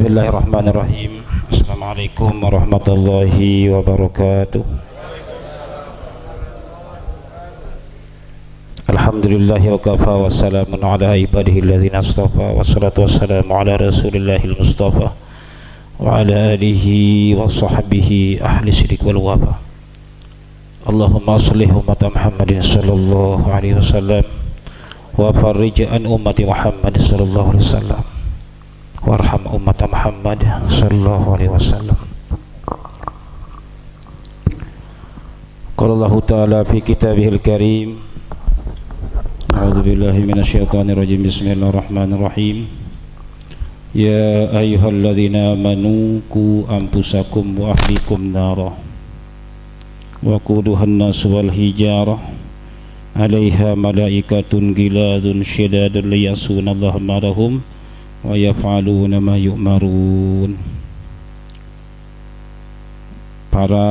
Bismillahirrahmanirrahim. Assalamualaikum warahmatullahi wabarakatuh. Alhamdulillahi wa kafa wa salamun ala ibadihi allazina astafa, wassalatu wassalamu ala rasulillahil mustafa wa ala alihi wa sahbihi ahli siddiq wal wafa. Allahumma sallih umat Muhammadin sallallahu alaihi wasallam wa farrij an ummati Muhammad sallallahu alaihi wasallam warham umat Muhammad sallallahu alaihi wasallam. Qala Allah ta'ala fi kitabihil karim, a'udzu billahi minasyaitonir rajim, bismillahirrahmanirrahim. Ya ayyuhalladzina amanu qu anfusakum wa ahlikum nara wa quduhan nas wal hijarah 'alaiha malaikatun ghiladun syidadun liyasunallaha ma'ahum wa yaf'aluna ma yu'marun. Para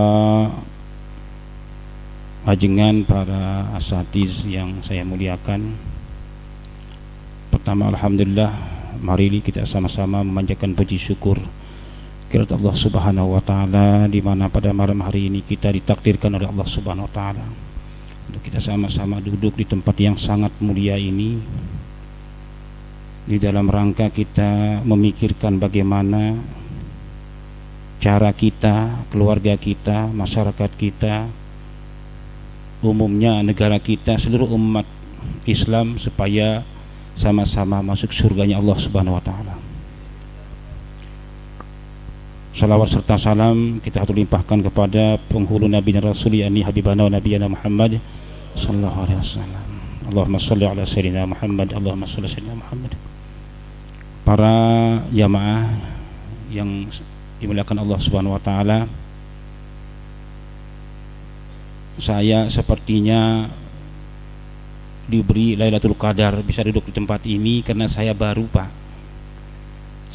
ajengan, para asatiz yang saya muliakan, pertama alhamdulillah, mari kita sama-sama memanjatkan puji syukur kepada Allah Subhanahu wa taala, di mana pada malam hari ini kita ditakdirkan oleh Allah Subhanahu wa taala untuk kita sama-sama duduk di tempat yang sangat mulia ini, di dalam rangka kita memikirkan bagaimana cara kita, keluarga kita, masyarakat kita, umumnya negara kita, seluruh umat Islam supaya sama-sama masuk surganya Allah Subhanahu wa taala. Salawat serta salam kita limpahkan kepada penghulu Nabi dan Rasul, yakni Habibana wa Nabiyana Muhammad sallallahu alaihi wasallam. Allahumma shalli ala sayyidina Muhammad, Allahumma shalli ala sayyidina Muhammad. Para jamaah yang dimuliakan Allah Subhanahu wa taala, saya sepertinya diberi Lailatul Qadar bisa duduk di tempat ini karena saya baru, Pak.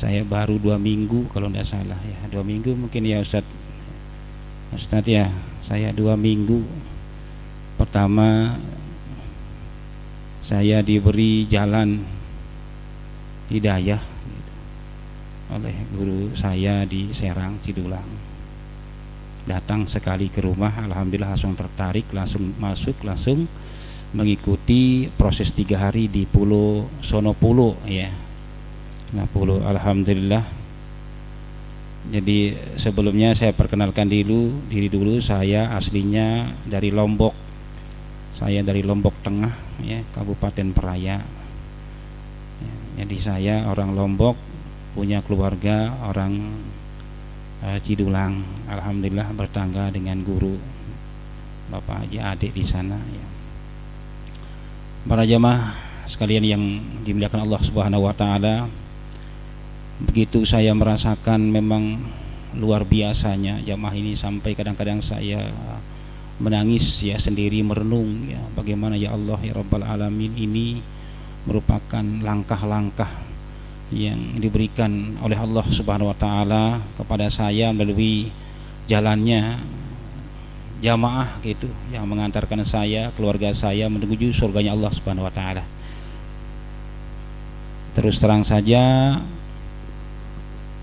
Saya baru 2 minggu kalau tidak salah ya. 2 minggu mungkin ya Ustaz ya. Saya 2 minggu. Pertama saya diberi jalan hidayah oleh guru saya di Serang, Cidulang. Datang sekali ke rumah, alhamdulillah langsung tertarik, langsung masuk, langsung mengikuti proses 3 hari di Pulau Sonopulo ya. Nah, Pulau, alhamdulillah. Jadi sebelumnya saya perkenalkan diri dulu, saya aslinya dari Lombok. Saya dari Lombok Tengah ya, Kabupaten Peraya. Jadi saya orang Lombok, punya keluarga orang Cidulang. Alhamdulillah bertangga dengan guru Bapak Haji adik di sana ya. Para jamaah sekalian yang dimuliakan Allah Subhanahu wa taala, begitu saya merasakan memang luar biasanya jamaah ini, sampai kadang-kadang saya menangis ya, sendiri merenung ya, bagaimana ya Allah ya Rabbal Alamin, ini merupakan langkah-langkah yang diberikan oleh Allah Subhanahu wa taala kepada saya melalui jalannya jamaah gitu, yang mengantarkan saya, keluarga saya menuju surganya Allah Subhanahu wa taala. Terus terang saja,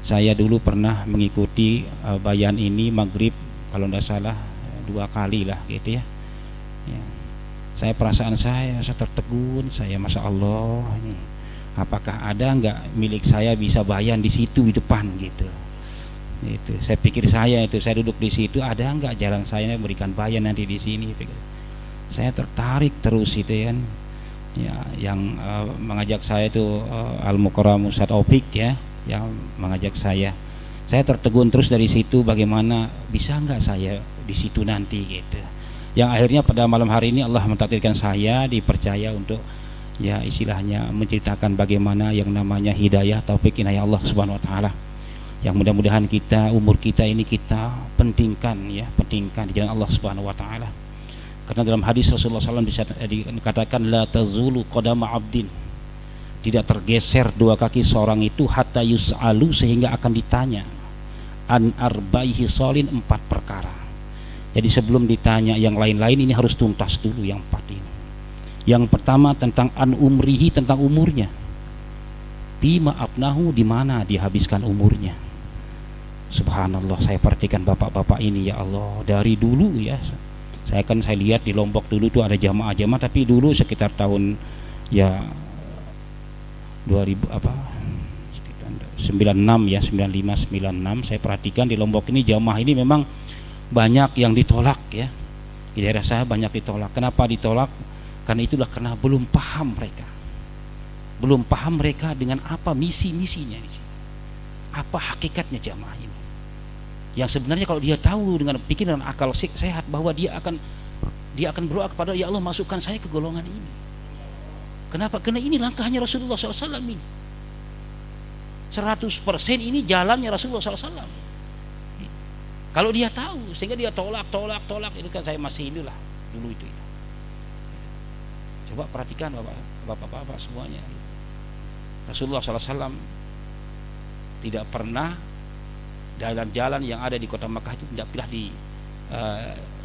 saya dulu pernah mengikuti bayan ini maghrib kalau tidak salah 2 kali lah gitu ya. Saya perasaan saya tertegun, saya masya Allah, ini apakah ada nggak milik saya bisa bayan di situ di depan gitu. Itu saya pikir, saya duduk di situ, ada nggak jalan saya memberikan bayan nanti di sini. Saya tertarik terus itu kan ya, yang mengajak saya itu Al-Mukarram Ustaz Opik ya, yang mengajak saya tertegun terus dari situ, bagaimana bisa nggak saya di situ nanti gitu. Yang akhirnya pada malam hari ini Allah mentakdirkan saya dipercaya untuk ya istilahnya menceritakan bagaimana yang namanya hidayah, taufik, inayah Allah Subhanahu wa taala, yang mudah-mudahan kita, umur kita ini kita pentingkan di jalan Allah Subhanahu wa taala. Karena dalam hadis Rasulullah SAW dikatakan la tazulu qadama abdin, tidak tergeser 2 kaki seorang itu hatta yus'alu, sehingga akan ditanya an arbaihi solin, 4 perkara. Jadi sebelum ditanya yang lain-lain, ini harus tuntas dulu yang 4 ini. Yang pertama tentang an umrihi, tentang umurnya. Fima abnahu, di mana dihabiskan umurnya. Subhanallah, saya perhatikan bapak-bapak ini ya Allah, dari dulu ya. Saya lihat di Lombok dulu tuh ada jamaah-jamaah, tapi dulu sekitar tahun ya 2000 apa 96 ya, 95 96, saya perhatikan di Lombok ini jamaah ini memang banyak yang ditolak ya. Di daerah saya banyak ditolak. Kenapa ditolak? Karena belum paham mereka. Belum paham mereka dengan apa misinya di sini. Apa hakikatnya jamaah ini. Yang sebenarnya kalau dia tahu dengan pikiran akal sehat bahwa dia akan berdoa kepada ya Allah, masukkan saya ke golongan ini. Kenapa? Karena ini langkahnya Rasulullah SAW ini. 100% ini jalannya Rasulullah SAW. Kalau dia tahu, sehingga dia tolak, itu kan saya masih inilah dulu itu ya. Coba perhatikan bapak-bapak semuanya. Rasulullah SAW tidak pernah jalan-jalan yang ada di kota Makkah itu tidak pernah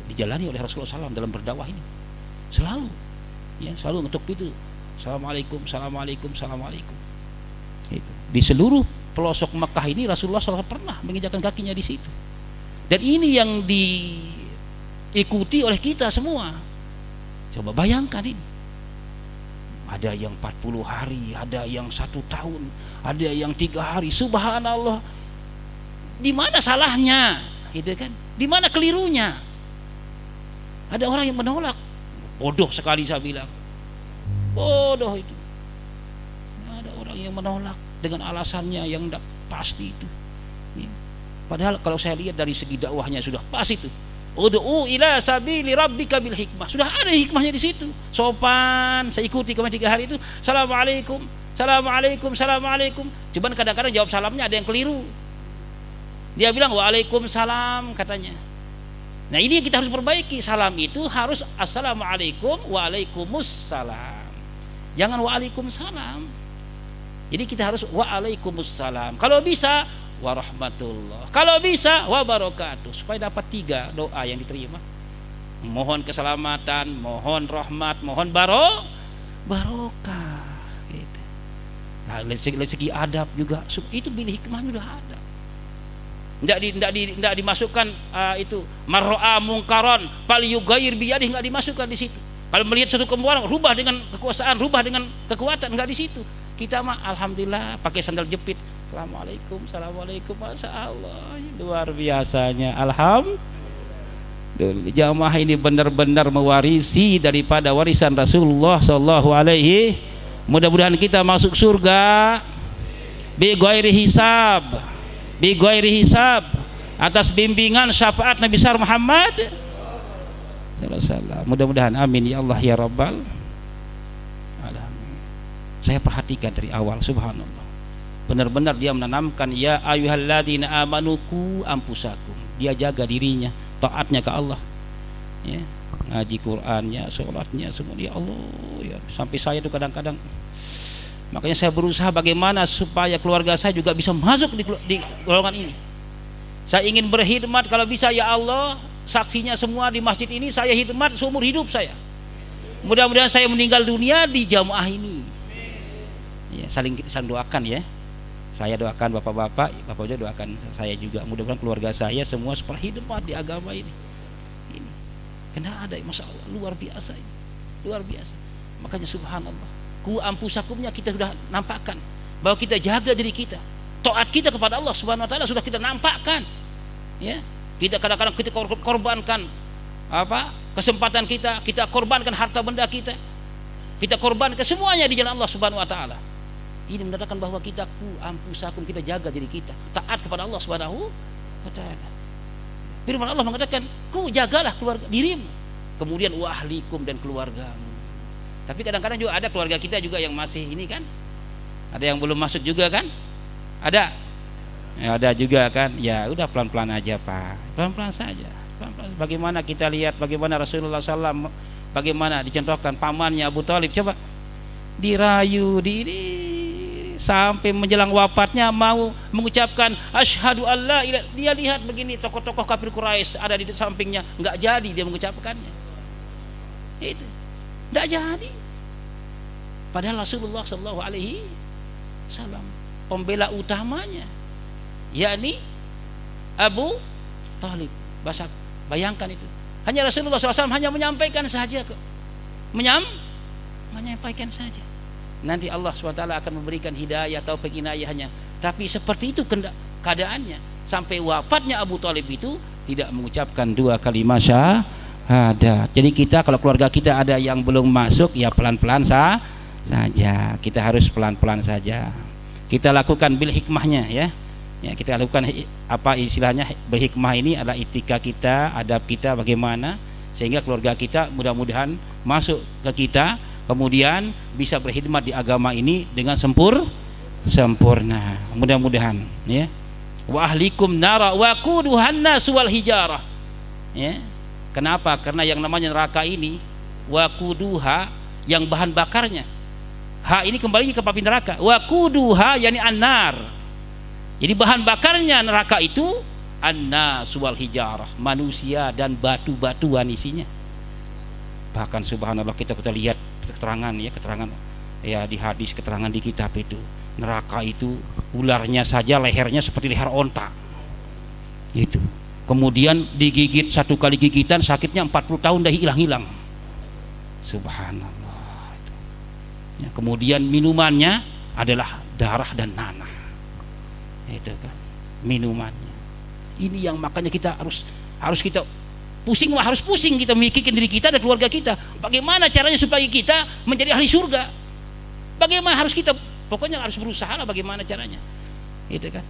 dijalani oleh Rasulullah SAW dalam berdakwah ini. Selalu untuk itu. Assalamualaikum. Itu. Di seluruh pelosok Makkah ini Rasulullah SAW pernah menginjakkan kakinya di situ. Dan ini yang diikuti oleh kita semua. Coba bayangkan ini. Ada yang 40 hari, ada yang 1 tahun, ada yang 3 hari. Subhanallah. Di mana salahnya? Gitu kan? Di mana kelirunya? Ada orang yang menolak. Bodoh sekali saya bilang. Bodoh itu. Ada orang yang menolak dengan alasannya yang tidak pasti itu. Padahal kalau saya lihat dari segi dakwahnya sudah pas itu. Ud'u ila sabili rabbika bil hikmah. Sudah ada hikmahnya di situ. Sopan, saya ikuti kemarin 3 hari itu. Assalamualaikum. Cuman kadang-kadang jawab salamnya ada yang keliru. Dia bilang waalaikumsalam katanya. Nah, ini yang kita harus perbaiki. Salam itu harus assalamualaikum, waalaikumussalam. Jangan waalaikumsalam. Jadi kita harus waalaikumsalam. Kalau bisa warahmatullah, kalau bisa wabarakatuh, supaya dapat 3 doa yang diterima. Mohon keselamatan, mohon rahmat, mohon barokah gitu. Nah, dari segi adab juga itu bil hikmah sudah ada. Tidak dimasukkan itu mar'a mungkaron falyughayyir biyadihi, enggak dimasukkan di situ. Kalau melihat suatu kemungkaran rubah dengan kekuasaan, rubah dengan kekuatan, enggak di situ. Kita mah alhamdulillah pakai sandal jepit. Assalamualaikum, Masya Allah, luar biasanya. Alhamdulillah, jamaah ini benar-benar mewarisi daripada warisan Rasulullah Sallallahu Alaihi. Mudah-mudahan kita masuk surga bi ghairi hisab, atas bimbingan syafaat Nabi besar Muhammad sallallahu alaihi wasallam. Mudah-mudahan, amin ya Allah ya Rabbal alamin. Saya perhatikan dari awal, subhanallah. Benar-benar dia menanamkan ya ayyuhalladzina amanu qu anfusakum. Dia jaga dirinya, taatnya ke Allah. Ya, ngaji Qur'annya, salatnya semua ya Allah ya. Sampai saya itu kadang-kadang, makanya saya berusaha bagaimana supaya keluarga saya juga bisa masuk di golongan ini. Saya ingin berkhidmat kalau bisa ya Allah, saksinya semua di masjid ini saya khidmat seumur hidup saya. Mudah-mudahan saya meninggal dunia di jamaah ini. Ya, saling doakan ya. Saya doakan bapak-bapak, bapak juga doakan saya juga. Mudah-mudahan keluarga saya semua seperkhidmat di agama ini. Karena ada, masya Allah, luar biasa ini, luar biasa. Makanya subhanallah, ku ampusakumnya kita sudah nampakkan bahwa kita jaga diri kita, taat kita kepada Allah Subhanahu Wa Taala sudah kita nampakkan. Ya, kita kadang-kadang kita korbankan kesempatan kita korbankan harta benda kita korbankan semuanya di jalan Allah Subhanahu Wa Taala. Ini menandakan bahwa kita ku ampusakum, kita jaga diri kita, taat kepada Allah Subhanahu Wa Taala. Firman Allah mengatakan, ku jagalah keluarga dirimu, kemudian wa ahlikum, dan keluargamu. Tapi kadang-kadang juga ada keluarga kita juga yang masih ini kan, ada yang belum masuk juga kan, ada ya, ada juga kan. Ya udah pelan-pelan aja Pak, pelan-pelan saja, pelan-pelan. Bagaimana kita lihat bagaimana Rasulullah SAW, bagaimana dicontohkan pamannya Abu Thalib, coba dirayu sampai menjelang wafatnya mau mengucapkan asyhadu alla ilaha, dia lihat begini tokoh-tokoh kafir Quraisy ada di sampingnya, enggak jadi dia mengucapkannya. Itu enggak jadi. Padahal Rasulullah sallallahu alaihi SAW, pembela utamanya, yakni Abu Thalib. Bayangkan itu. Hanya Rasulullah SAW hanya menyampaikan saja kok. Menyampaikan saja. Nanti Allah SWT akan memberikan hidayah atau inayahnya. Tapi seperti itu keadaannya. Sampai wafatnya Abu Thalib itu tidak mengucapkan 2 kalimat syahadat. Jadi kita, kalau keluarga kita ada yang belum masuk, ya pelan-pelan saja. Kita harus pelan-pelan saja. Kita lakukan bil hikmahnya, ya. Ya, kita lakukan apa istilahnya berhikmah ini adalah etika kita, adab kita bagaimana sehingga keluarga kita mudah-mudahan masuk ke kita, kemudian bisa berkhidmat di agama ini dengan sempurna. Mudah-mudahan, ya. Wa ahlikum nara wa quduhan nas wal hijarah. Ya. Kenapa? Karena yang namanya neraka ini waquduha, yang bahan bakarnya. Ha ini kembali ke papi neraka. Waquduha yani annar. Jadi bahan bakarnya neraka itu an-nas wal hijarah, manusia dan batu-batuan isinya. Bahkan subhanallah kita lihat keterangan ya di hadis, keterangan di kitab itu. Neraka itu ularnya saja lehernya seperti leher onta. Itu. Kemudian digigit 1 kali gigitan sakitnya 40 tahun dah hilang-hilang. Subhanallah. Ya, kemudian minumannya adalah darah dan nanah. Itu kan minumannya. Ini yang makanya kita harus kita harus pusing kita memikirkan diri kita dan keluarga kita. Bagaimana caranya supaya kita menjadi ahli surga? Bagaimana harus kita, pokoknya harus berusaha lah bagaimana caranya. Itu kan.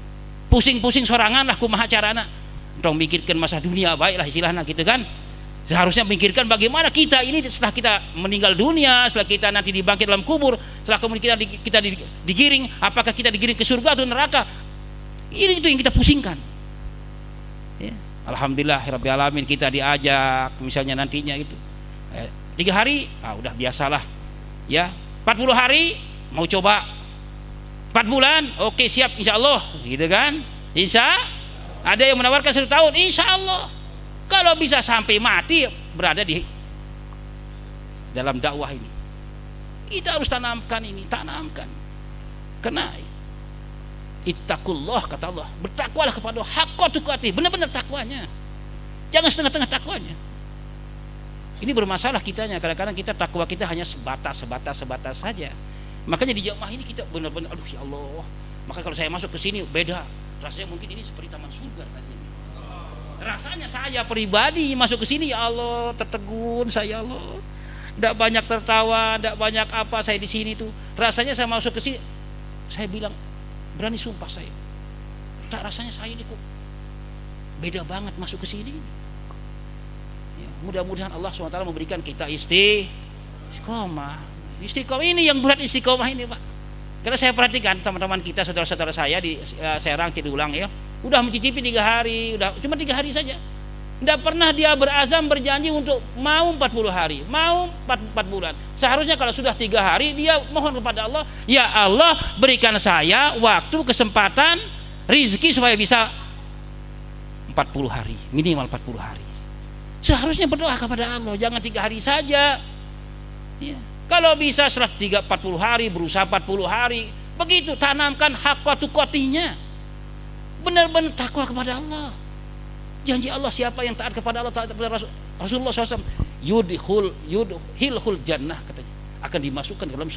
Pusing-pusing sorangan lah kumaha carana. Dong mikirkan masa dunia baiklah istilahnya gitu kan. Seharusnya memikirkan bagaimana kita ini setelah kita meninggal dunia, setelah kita nanti dibangkit dalam kubur, setelah kemudian kita digiring, apakah kita digiring ke surga atau neraka? Ini itu yang kita pusingkan. Ya. Alhamdulillah rabbil alamin kita diajak misalnya nantinya itu 3 hari, udah biasalah. Ya, 40 hari mau coba 4 bulan, oke siap insyaallah, gitu kan? Ada yang menawarkan 1 tahun, insyaallah. Kalau bisa sampai mati berada di dalam dakwah ini. Kita harus tanamkan. Karena ittaqullah kata Allah, bertakwalah kepada haqqa tuqatih, benar-benar takwanya, jangan setengah-tengah takwanya. Ini bermasalah kitanya, kadang-kadang kita takwa kita hanya sebatas saja. Makanya di jamaah ini kita benar-benar aduh ya Allah, maka kalau saya masuk ke sini beda rasanya, mungkin ini seperti taman surga katanya. Rasanya saya pribadi masuk ke sini ya Allah tertegun saya, Allah tidak banyak tertawa, tidak banyak apa, saya di sini tuh rasanya saya masuk ke sini, saya bilang berani sumpah saya, tak rasanya saya ini kok beda banget masuk ke sini. Ya, mudah-mudahan Allah SWT memberikan kita istiqomah. Istiqomah ini yang berat, istiqomah ini Pak. Karena saya perhatikan teman-teman kita, saudara-saudara saya di Serang Cidulang ya, udah mencicipi 3 hari, cuma 3 hari saja. Tidak pernah dia berazam berjanji untuk mau 40 hari, mau 4 bulan. Seharusnya kalau sudah 3 hari dia mohon kepada Allah, ya Allah berikan saya waktu, kesempatan, rizki supaya bisa 40 hari, minimal 40 hari. Seharusnya berdoa kepada Allah, jangan 3 hari saja. Ya. Kalau bisa setelah 40 hari, berusaha 40 hari, begitu tanamkan haqqa tuqatihnya. Benar-benar takwa kepada Allah. Janji Allah, siapa yang taat kepada Allah, taat kepada Rasulullah SAW, yudhilhul jannah katanya, akan dimasukkan ke dalam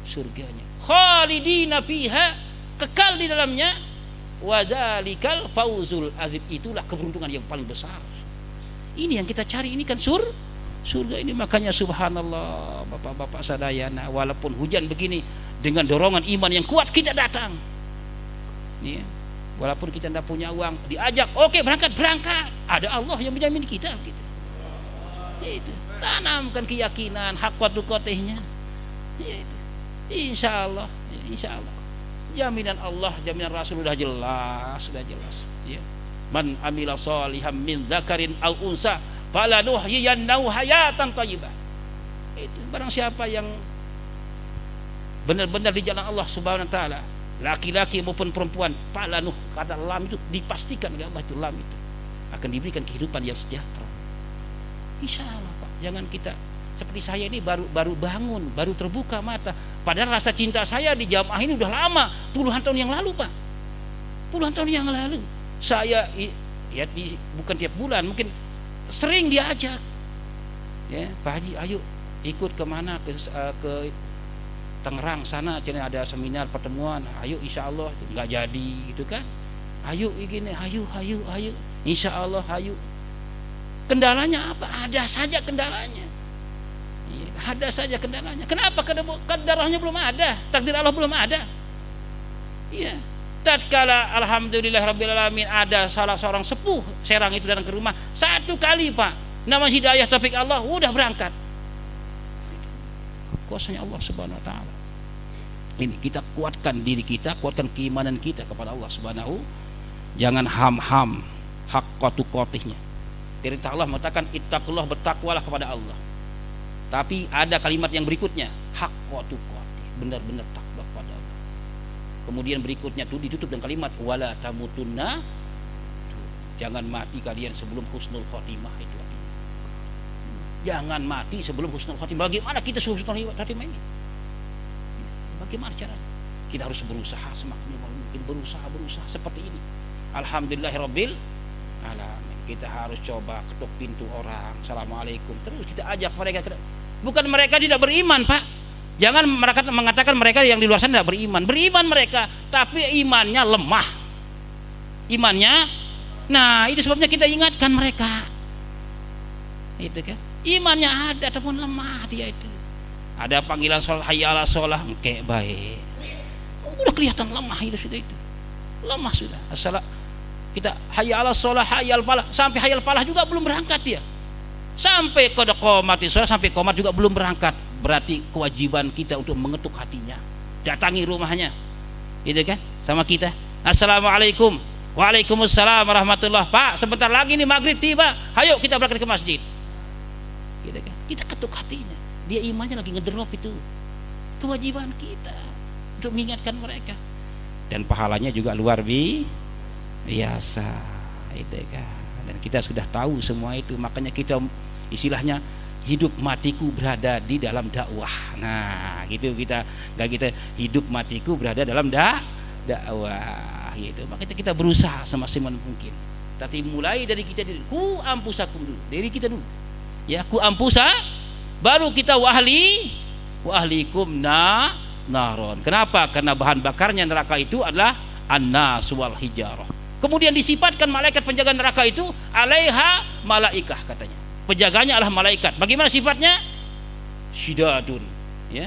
surganya, khalidina fiha, kekal di dalamnya, wadzalikal fauzul azim, itulah keberuntungan yang paling besar. Ini yang kita cari, ini kan surga ini. Makanya subhanallah bapak-bapak sadayana, walaupun hujan begini, dengan dorongan iman yang kuat kita datang. Ya. Walaupun kita tidak punya uang, diajak, oke berangkat. Ada Allah yang menjamin kita gitu. Itu. Tanamkan keyakinan, haqqa tuqatihnya. Itu. Insya Allah. Jaminan Allah, jaminan Rasul sudah jelas. Ya. Man amila shalihan min dzakarin aw unsa falanuhyiyannahu hayatan thayyibah. Itu barang siapa yang benar-benar di jalan Allah Subhanahu wa taala, laki-laki maupun perempuan, falanuh, kata lam itu dipastikan oleh Allah, itu lam itu akan diberikan kehidupan yang sejahtera. Insyaallah Pak, jangan kita seperti saya ini baru bangun, baru terbuka mata. Padahal rasa cinta saya di jamaah ini udah lama, puluhan tahun yang lalu, Pak. Puluhan tahun yang lalu. Saya ya bukan tiap bulan, mungkin sering diajak. Ya, Pak Haji, ayo ikut kemana ke Tangerang sana, ada seminar pertemuan. Ayo, insya Allah. Nggak jadi, gitu kan? Ayo gini, ayo, insya Allah, ayo. Kendalanya apa? Ada saja kendalanya. Ada saja kendalanya. Kenapa? Kendalanya belum ada. Takdir Allah belum ada. Iya. Tatkala alhamdulillah rabbil alamin ada salah seorang sepuh Serang itu datang ke rumah, satu kali, Pak, nama hidayah taufik Allah udah berangkat. Kuasanya Allah Subhanahu wa taala. Ini kita kuatkan diri kita, kuatkan keimanan kita kepada Allah Subhanahu. Jangan ham-ham haqqa tuqatihnya. Perintah Allah mengatakan ittaqullah, bertakwalah kepada Allah. Tapi ada kalimat yang berikutnya, haqqa tuqatih, benar-benar takwa kepada Allah. Kemudian berikutnya itu ditutup dengan kalimat wala tamutunna, jangan mati kalian sebelum husnul khotimah. Itu artinya jangan mati sebelum husnul khotimah. Bagaimana kita husnul khotimah ini? Bagaimana caranya? Kita harus berusaha semaksimal mungkin, berusaha seperti ini. Alhamdulillahirabbil alamin. Kita harus coba ketuk pintu orang, assalamualaikum, terus kita ajak mereka. Bukan mereka tidak beriman, Pak. Jangan mengatakan mereka yang di luar sana tidak beriman. Beriman mereka, tapi imannya lemah. Nah itu sebabnya kita ingatkan mereka. Itu kan, imannya ada ataupun lemah dia itu. Ada panggilan sholat, hayya ala sholah, engke baik. Udah kelihatan lemah itu sudah itu. Lemah sudah. Asal kita hayya ala sholah, hayya al falah, sampai hayya al falah juga belum berangkat dia. Sampai qad qamati sholah, sampai qomat juga belum berangkat. Berarti kewajiban kita untuk mengetuk hatinya, datangi rumahnya, gitu kan, sama kita. Assalamualaikum, waalaikumsalam warahmatullah. Pak, sebentar lagi nih maghrib tiba, ayo kita berangkat ke masjid, gitu kan. Kita ketuk hatinya, dia imannya lagi ngedrop, itu kewajiban kita untuk mengingatkan mereka, dan pahalanya juga luar biasa, itu kan. Dan kita sudah tahu semua itu, makanya kita istilahnya hidup matiku berada di dalam dakwah. Nah, gitu kita hidup matiku berada dalam dakwah gitu. Maka kita berusaha semaksimal mungkin. Tapi mulai dari kita dulu. Ku ampusakum dulu, dari kita dulu. Ya, ku ampusa, baru kita wa ahlikum naron. Kenapa? Karena bahan bakarnya neraka itu adalah an-nas wal hijarah. Kemudian disifatkan malaikat penjaga neraka itu alaiha malaikah, katanya. Penjaganya adalah malaikat. Bagaimana sifatnya? Syidadun, ya.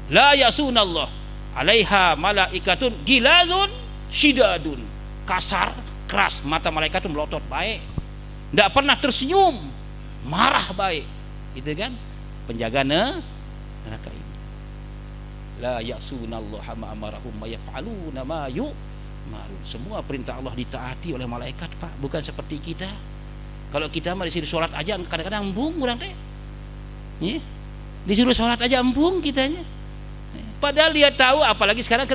La yasunallah alaiha malaikatun giladun syidadun. Kasar, keras, mata malaikat itu melotot baik. Tidak pernah tersenyum, marah baik. Itu kan penjaga neraka ini. La yasunallah ma amarahum ma yaf'aluna ma yu'marun. Semua perintah Allah ditaati oleh malaikat, Pak. Bukan seperti kita. Kalau kita mah disuruh sholat aja kadang-kadang embung kurang teh. Ya. Disuruh sholat aja embung kitanya. Padahal dia tahu, apalagi sekarang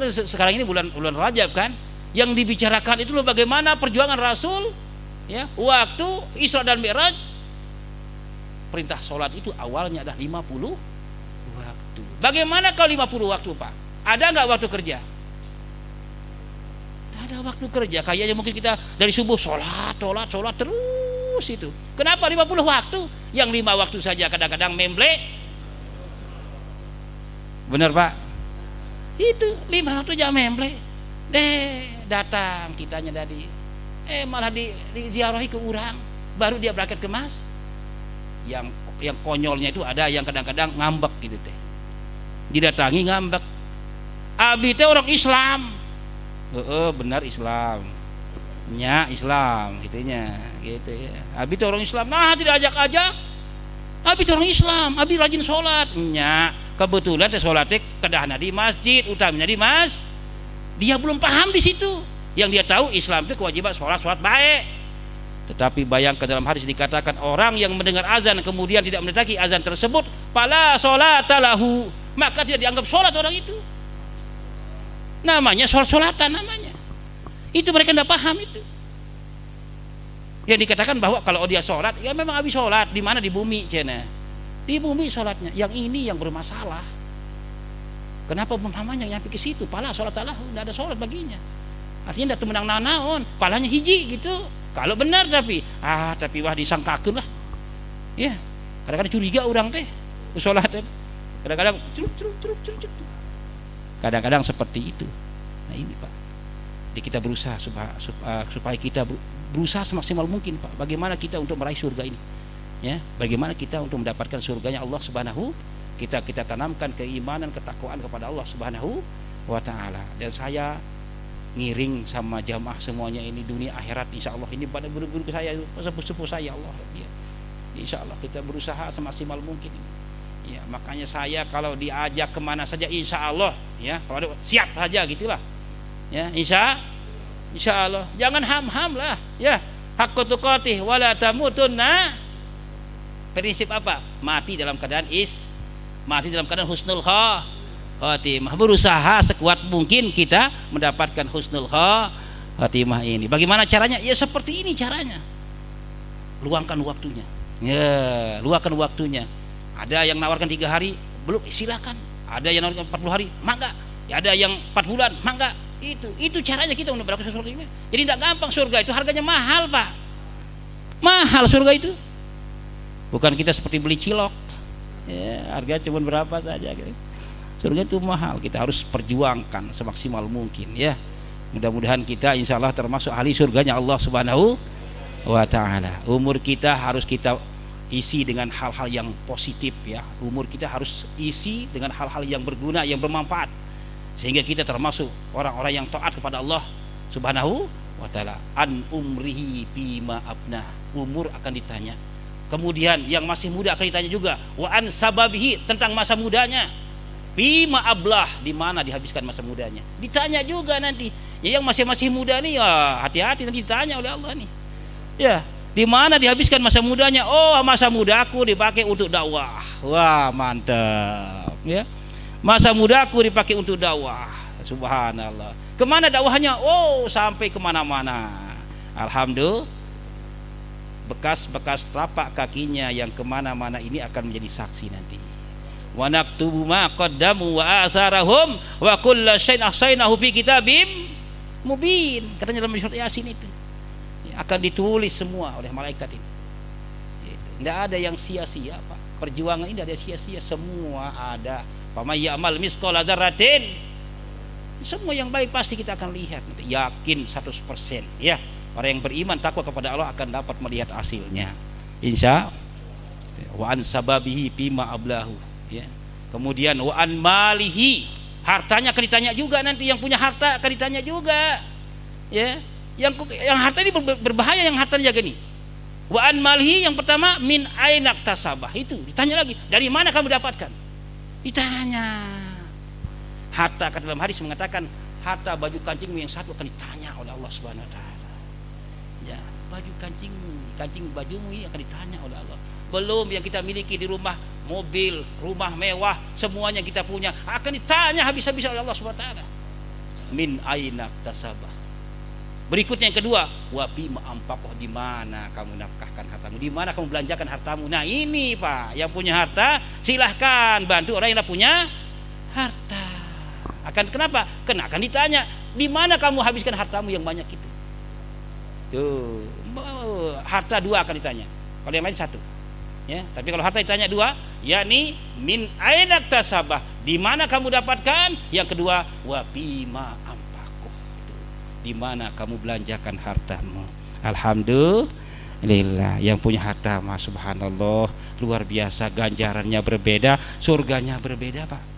ini bulan Rajab kan, yang dibicarakan itu loh bagaimana perjuangan Rasul, ya, waktu Isra dan Mi'raj. Perintah sholat itu awalnya adalah 50 waktu. Bagaimana kalau 50 waktu, Pak? Ada nggak waktu kerja? Ada waktu kerja. Kayaknya mungkin kita dari subuh sholat terus itu. Kenapa 50 waktu? Yang 5 waktu saja kadang-kadang memble. Benar, Pak? Itu 5 waktu jam memble. Datang kitanya tadi. Malah di ziarahi ke orang. Baru dia berangkat ke mas. Yang konyolnya itu ada yang kadang-kadang ngambek gitu teh. Didatangi ngambek. Abi teh orang Islam. Benar Islam. Nya Islam gitunya gitu ya. Abi itu orang Islam. Nah, tidak ajak-ajak. Abi itu orang Islam, abi rajin sholat. Nya kebetulan teh sholatnya kedahana di masjid, utamanya di mas. Dia belum paham di situ. Yang dia tahu Islam itu kewajiban sholat baik. Tetapi bayangkan dalam hadis dikatakan orang yang mendengar azan kemudian tidak mendekati azan tersebut, fala sholata lahu, maka tidak dianggap sholat orang itu. Namanya sholat-sholatan namanya. Itu mereka tidak paham itu. Yang dikatakan bahwa kalau dia sholat, ya memang habis sholat di mana, di bumi cina, di bumi sholatnya. Yang ini yang bermasalah. Kenapa Muhammadnya nyampe ke situ? Pala sholat Allah, tidak ada sholat baginya. Artinya tidak menang naon, palanya hiji gitu. Kalau benar tapi wah disangkakeun lah. Ya, kadang-kadang curiga orang teh sholat. Kadang-kadang kadang-kadang seperti itu. Nah ini Pak, jadi kita berusaha supaya kita berusaha semaksimal mungkin Pak, bagaimana kita untuk meraih surga ini, ya, bagaimana kita untuk mendapatkan surganya Allah Subhanahu. Kita tanamkan keimanan, ketakwaan kepada Allah Subhanahu wa Ta'ala. Dan saya ngiring sama jamaah semuanya ini, dunia akhirat insya Allah ini pada guru-guru saya, sepuh-sepuh saya, Allah ya. Insya Allah kita berusaha semaksimal mungkin ini. Ya, makanya saya kalau diajak kemana saja insya Allah ya, kalau siap saja gitulah ya, insya Allah, jangan ham-ham lah ya, haqqu tuqatih wala tamutunna. Prinsip apa? Mati dalam keadaan husnul khatimah, berusaha sekuat mungkin kita mendapatkan husnul khatimah ini. Bagaimana caranya? Ya seperti ini caranya, luangkan waktunya ya, luangkan waktunya. Ada yang nawarkan 3 hari, belum, silakan. Ada yang nawarkan 40 hari, mangga. Ya, ada yang 4 bulan, mangga. Itu caranya kita untuk mendapatkan surga ini. Jadi tidak gampang surga itu, harganya mahal Pak. Mahal surga itu. Bukan kita seperti beli cilok. Ya, harga cuma berapa saja gitu. Surga itu mahal, kita harus perjuangkan semaksimal mungkin ya. Mudah-mudahan kita insya Allah termasuk ahli surganya Allah Subhanahu wa Ta'ala. Umur kita harus kita isi dengan hal-hal yang positif ya. Umur kita harus isi dengan hal-hal yang berguna, yang bermanfaat, sehingga kita termasuk orang-orang yang taat kepada Allah Subhanahu wa Ta'ala. An umrihi bima abna, umur akan ditanya. Kemudian yang masih muda akan ditanya juga. Wa an sababihi, tentang masa mudanya. Bima ablah, di mana dihabiskan masa mudanya, ditanya juga nanti. Ya, yang masih muda nih ya hati-hati, nanti ditanya oleh Allah nih ya, di mana dihabiskan masa mudanya. Oh, masa mudaku dipakai untuk dakwah. Wah, mantap ya. Masa mudaku dipakai untuk dakwah. Subhanallah. Kemana dakwahnya? Oh, sampai kemana-mana. Alhamdulillah. Bekas-bekas telapak kakinya yang kemana-mana ini akan menjadi saksi nanti. Wa naktubu ma qaddamu wa atharahum wa kullu syai'in ahsaynahu fi kitabim mubin. Katanya dalam surat Yasin itu akan ditulis semua oleh malaikat ini. Tidak ada yang sia-sia Pak. Perjuangan ini tidak ada sia-sia, semua ada. Faman ya'mal misqala dzarratin, semua yang baik pasti kita akan lihat. Yakin 100% ya. Orang yang beriman takwa kepada Allah akan dapat melihat hasilnya. Insya wa an sababihi bima ablahu ya. Kemudian wa an malihi, hartanya akan ditanya juga nanti. Yang punya harta akan ditanya juga ya. Yang harta ini berbahaya, yang harta jaga nih. Wa an malihi, yang pertama min ainak tasabah, itu ditanya lagi, dari mana kamu dapatkan, ditanya. Harta, kata dalam hadis mengatakan, harta baju kancingmu yang satu akan ditanya oleh Allah Subhanahu wa Ta'ala ya. Baju kancing bajumu ini akan ditanya oleh Allah. Belum yang kita miliki di rumah, mobil, rumah mewah, semuanya kita punya akan ditanya habis-habisan oleh Allah Subhanahu wa Ta'ala. Min ainak tasabah. Berikutnya yang kedua, wa bima anfaqah, di mana kamu nafkahkan hartamu, di mana kamu belanjakan hartamu. Nah ini Pak, yang punya harta silahkan bantu orang yang tidak punya harta. Kenapa? Karena akan ditanya, di mana kamu habiskan hartamu yang banyak itu. Tuh, harta 2 akan ditanya. Kalau yang lain 1 ya. Tapi kalau harta ditanya 2, yakni min aina tasabah, di mana kamu dapatkan. Yang kedua, wa bima anfaqah, di mana kamu belanjakan hartamu. Alhamdulillah, yang punya harta mah subhanallah luar biasa, ganjarannya berbeda, surganya berbeda Pak.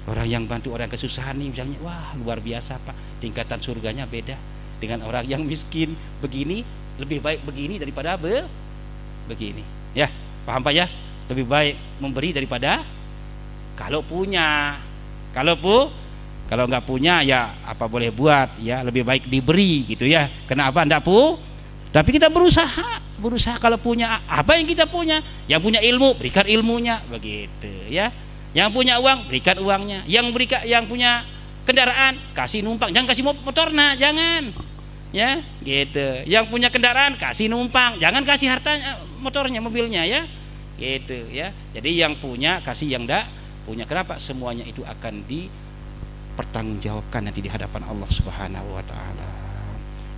Orang yang bantu orang kesusahan nih misalnya, wah luar biasa Pak, tingkatan surganya beda dengan orang yang miskin begini, lebih baik begini daripada begini ya. Paham Pak ya? Lebih baik memberi daripada kalau punya. Kalau nggak punya ya apa boleh buat ya, lebih baik diberi gitu ya. Kenapa enggak tapi kita berusaha kalau punya apa yang kita punya. Yang punya ilmu, berikan ilmunya begitu ya. Yang punya uang, berikan uangnya. Yang punya kendaraan, kasih numpang. Jangan kasih motor, nah jangan. Ya, gitu. Yang punya kendaraan kasih numpang, jangan kasih hartanya, motornya, mobilnya ya. Gitu ya. Jadi yang punya kasih, yang enggak punya. Kenapa? Semuanya itu akan dipertanggungjawabkan nanti di hadapan Allah Subhanahu wa taala.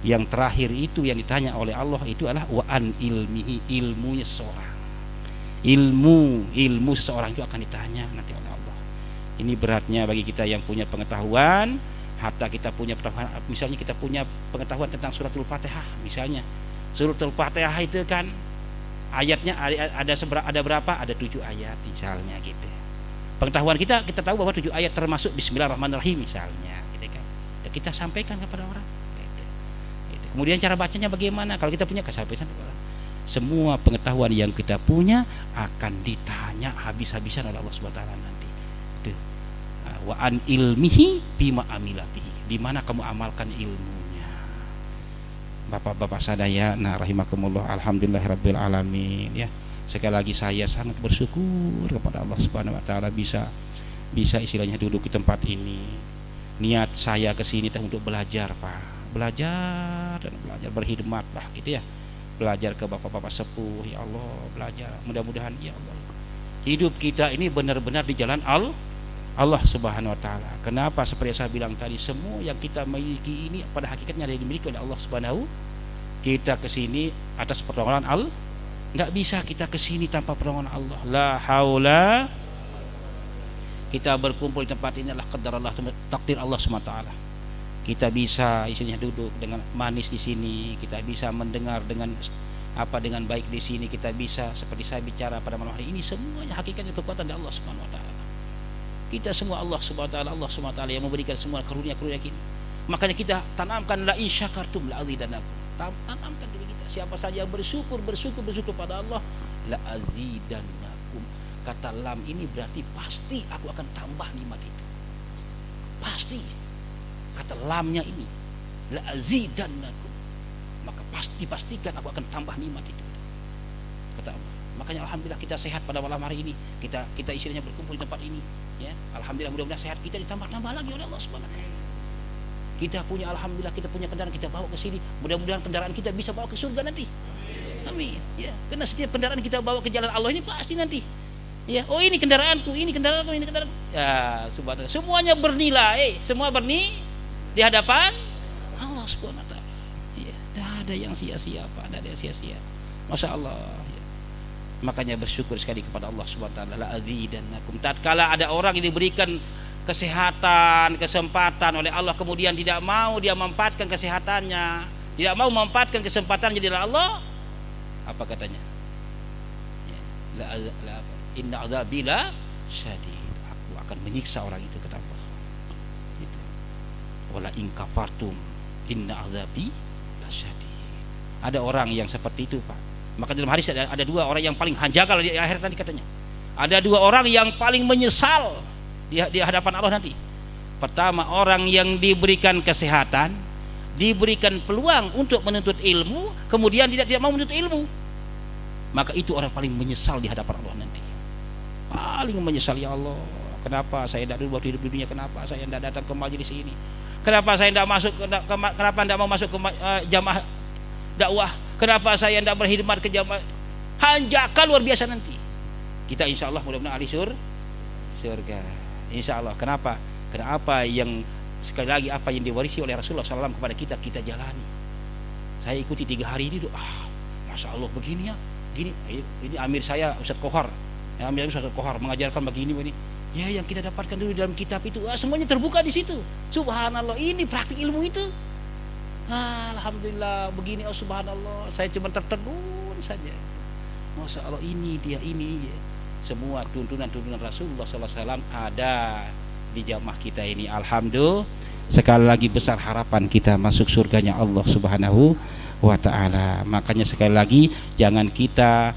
Yang terakhir itu yang ditanya oleh Allah itu adalah wa an ilmihi, ilmunya seseorang. Ilmu seseorang itu akan ditanya nanti oleh Allah. Ini beratnya bagi kita yang punya pengetahuan. Hatta kita punya pengetahuan, misalnya kita punya pengetahuan tentang suratul Fatihah, misalnya suratul Fatihah itu kan ayatnya ada berapa? Ada 7 ayat misalnya gitu. Pengetahuan kita tahu bahwa 7 ayat termasuk Bismillahirrahmanirrahim misalnya, gitu kan. Ya, kita sampaikan kepada orang. Gitu. Kemudian cara bacanya bagaimana? Kalau kita punya kesampaian kepada orang. Semua pengetahuan yang kita punya akan ditanya habis-habisan oleh Allah Subhanahu wa taala nanti. Wa an ilmihi bima amila bihi, di mana kamu amalkan ilmunya. Bapak-bapak sadaya, nah rahimakumullah, alhamdulillahirabbil alamin ya. Sekali lagi saya sangat bersyukur kepada Allah Subhanahu wa taala bisa istilahnya duduk di tempat ini. Niat saya ke sini untuk belajar, Pak. Belajar dan belajar, berkhidmat lah gitu ya. Belajar ke bapak-bapak sepuh, ya Allah, belajar. Mudah-mudahan ya Allah, hidup kita ini benar-benar di jalan Allah Subhanahu wa taala. Kenapa? Seperti saya bilang tadi, semua yang kita miliki ini pada hakikatnya ada dimiliki oleh Allah Subhanahu. Kita ke sini atas pertolongan Allah. Enggak bisa kita ke sini tanpa pertolongan Allah. La haula. Kita berkumpul di tempat ini adalah qadar Allah, takdir Allah Subhanahu wa taala. Kita bisa isinya duduk dengan manis di sini, kita bisa mendengar dengan baik di sini, kita bisa seperti saya bicara pada malam hari ini, semuanya hakikatnya kekuatan dari Allah Subhanahu wa taala. Kita semua Allah Subhanahu wa taala yang memberikan semua karunia-karunia kita. Makanya kita tanamkan la in syakartum la azidanakum. Tanamkan diri kita. Siapa saja yang bersyukur pada Allah, la azidanakum. Kata lam ini berarti pasti aku akan tambah nikmat itu. Pasti. Kata lamnya ini la azidanakum. Maka pastikan aku akan tambah nikmat itu. Kata Allah. Makanya alhamdulillah kita sehat pada malam hari ini. Kita istilahnya berkumpul di tempat ini, ya. Alhamdulillah, mudah-mudahan sehat kita ditambah-tambah lagi oleh Allah Subhanahu wa taala. Kita punya, alhamdulillah, kita punya kendaraan, kita bawa ke sini. Mudah-mudahan kendaraan kita bisa bawa ke surga nanti. Amin. Ya, karena setiap kendaraan kita bawa ke jalan Allah ini pasti nanti. Ya, oh ini kendaraanku, ini kendaraanku, ini kendaraan. Ya, subhanallah. Semuanya bernilai, semua di hadapan Allah Subhanahu wa taala. Ya, tidak ada yang sia-sia, Pak, tidak ada yang sia-sia. Masya Allah. Makanya bersyukur sekali kepada Allah Subhanahu wa taala, la azidannakum. Tatkala ada orang yang diberikan kesehatan, kesempatan oleh Allah, kemudian tidak mau dia memanfaatkan kesehatannya, tidak mau memanfaatkan kesempatannya dari Allah, apa katanya? Ya, inna adzabi la syadid. Aku akan menyiksa orang itu, kata Allah. Itu. Wala in kafartum inna adzabi la syadid. Ada orang yang seperti itu, Pak. Maka dalam hadis ada 2 orang yang paling hanjagal di akhir nanti katanya. Ada 2 orang yang paling menyesal di hadapan Allah nanti. Pertama, orang yang diberikan kesehatan, diberikan peluang untuk menuntut ilmu, kemudian tidak mau menuntut ilmu. Maka itu orang paling menyesal di hadapan Allah nanti. Paling menyesal, ya Allah, kenapa saya tidak dulu waktu hidup di dunia, kenapa saya tidak datang ke majelis ini? Kenapa saya tidak mau masuk ke jamaah dakwah? Kenapa saya tidak berkhidmat ke jamaah? Hanjakan luar biasa nanti. Kita insya Allah mudah-mudahan ahli surga. Insya Allah. Kenapa? Kenapa yang sekali lagi apa yang diwarisi oleh Rasulullah SAW kepada kita jalani. Saya ikuti 3 hari ini. Masya Allah begini ya. Gini. Ini amir saya Ustaz Kohar. Amir Ustaz Kohar mengajarkan begini. Ya, yang kita dapatkan dulu dalam kitab itu, semuanya terbuka di situ. Subhanallah, ini praktik ilmu itu. Alhamdulillah begini, oh subhanallah, saya cuma tertegun saja. Masya Allah, ini dia, ini semua tuntunan-tuntunan Rasulullah SAW ada di jamaah kita ini. Alhamdulillah, sekali lagi besar harapan kita masuk surganya Allah Subhanahu wa ta'ala. Makanya sekali lagi jangan kita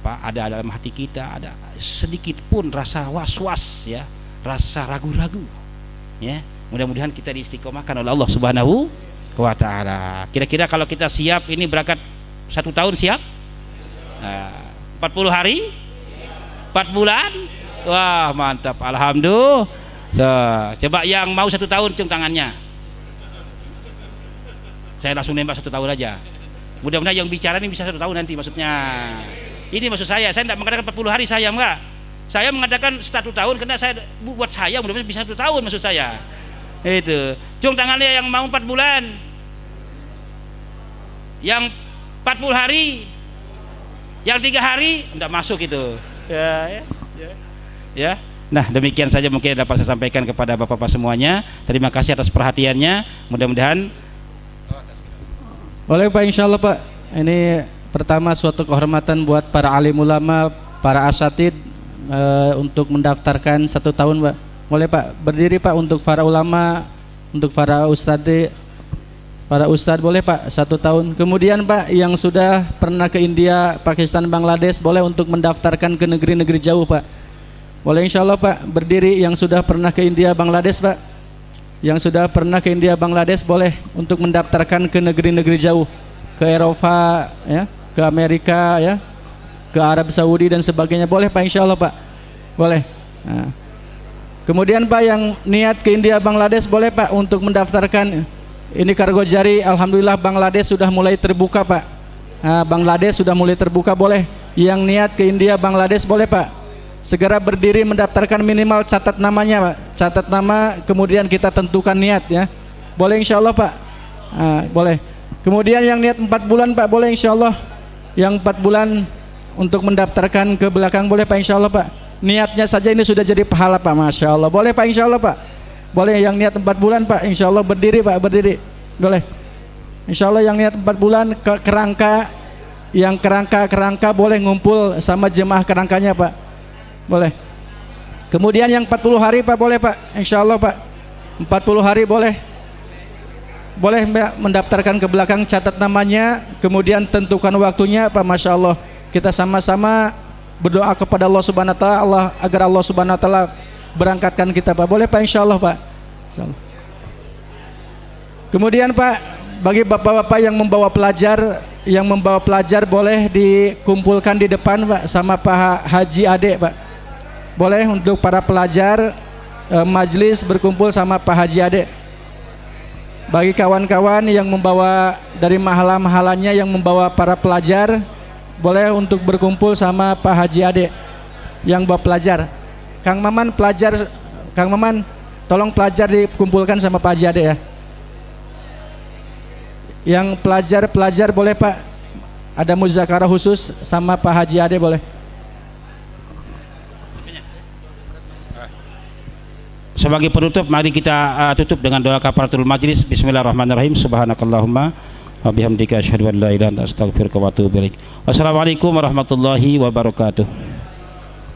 ada dalam hati kita ada sedikit pun rasa was-was, ya, rasa ragu-ragu, ya. Mudah-mudahan kita diistiqomahkan oleh Allah Subhanahu wa ta'ala. Kira-kira kalau kita siap ini berangkat 1 tahun siap? 40 hari? 4 bulan? Wah, mantap, alhamdulillah. Coba yang mau 1 tahun cium tangannya. Saya langsung nembak 1 tahun aja. Mudah-mudahan yang bicara ini bisa 1 tahun nanti maksudnya. Ini maksud saya tidak mengadakan 40 hari saya enggak. Saya mengadakan 1 tahun karena saya buat saya mudah-mudahan bisa 1 tahun maksud saya. Itu. Cung tangannya yang mau 4 bulan. Yang 40 hari. Yang 3 hari enggak masuk itu. Ya. Nah, demikian saja mungkin dapat saya sampaikan kepada Bapak-bapak semuanya. Terima kasih atas perhatiannya. Mudah-mudahan boleh Pak, insya Allah Pak. Ini pertama suatu kehormatan buat para alim ulama, para asatid untuk mendaftarkan 1 tahun Pak. Boleh Pak, berdiri Pak untuk para ulama, untuk para ustadz boleh Pak 1 tahun. Kemudian Pak yang sudah pernah ke India, Pakistan, Bangladesh boleh untuk mendaftarkan ke negeri-negeri jauh Pak. Boleh insya Allah Pak, berdiri yang sudah pernah ke India, Bangladesh Pak. Yang sudah pernah ke India, Bangladesh boleh untuk mendaftarkan ke negeri-negeri jauh, ke Eropa ya, ke Amerika ya, ke Arab Saudi dan sebagainya. Boleh Pak insya Allah Pak, boleh. Nah. Kemudian Pak yang niat ke India, Bangladesh boleh Pak untuk mendaftarkan. Ini kargo jari, alhamdulillah Bangladesh sudah mulai terbuka Pak. Nah, Bangladesh sudah mulai terbuka, boleh. Yang niat ke India, Bangladesh boleh Pak. Segera berdiri mendaftarkan, minimal catat namanya Pak. Catat nama, kemudian kita tentukan niat ya. Boleh insya Allah Pak. Nah, boleh. Kemudian yang niat 4 bulan Pak, boleh insya Allah. Yang 4 bulan untuk mendaftarkan ke belakang boleh Pak insya Allah Pak. Niatnya saja ini sudah jadi pahala Pak, Masya Allah. Boleh Pak insya Allah Pak. Boleh yang niat 4 bulan Pak, insya Allah berdiri Pak, berdiri. Boleh. Insya Allah yang niat 4 bulan ke kerangka, yang kerangka boleh ngumpul sama jemaah kerangkanya Pak. Boleh. Kemudian yang 40 hari Pak, boleh Pak. Insya Allah Pak. 40 hari boleh. Boleh mendaftarkan ke belakang, catat namanya, kemudian tentukan waktunya Pak. Masya Allah. Kita sama-sama berdoa kepada Allah Subhanahu wa Ta'ala agar Allah Subhanahu wa Ta'ala berangkatkan kita Pak. Boleh Pak insya Allah Pak. Insya Allah. Kemudian Pak, bagi bapak-bapak yang membawa pelajar boleh dikumpulkan di depan Pak sama Pak Haji Ade Pak. Boleh untuk para pelajar majelis berkumpul sama Pak Haji Ade. Bagi kawan-kawan yang membawa dari mahala-mahalanya yang membawa para pelajar, boleh untuk berkumpul sama Pak Haji Ade yang bawa pelajar. Kang Maman pelajar, Kang Maman tolong pelajar dikumpulkan sama Pak Haji Ade ya. Yang pelajar boleh Pak, ada muzakarah khusus sama Pak Haji Ade boleh. Sebagai penutup, mari kita tutup dengan doa kafaratul majlis. Bismillahirrahmanirrahim. Subhanakallahumma wa bihamdika asyhadu an la ilaha illa anta astaghfiruka wa atubu ilaik. Wassalamualaikum warahmatullahi wabarakatuh.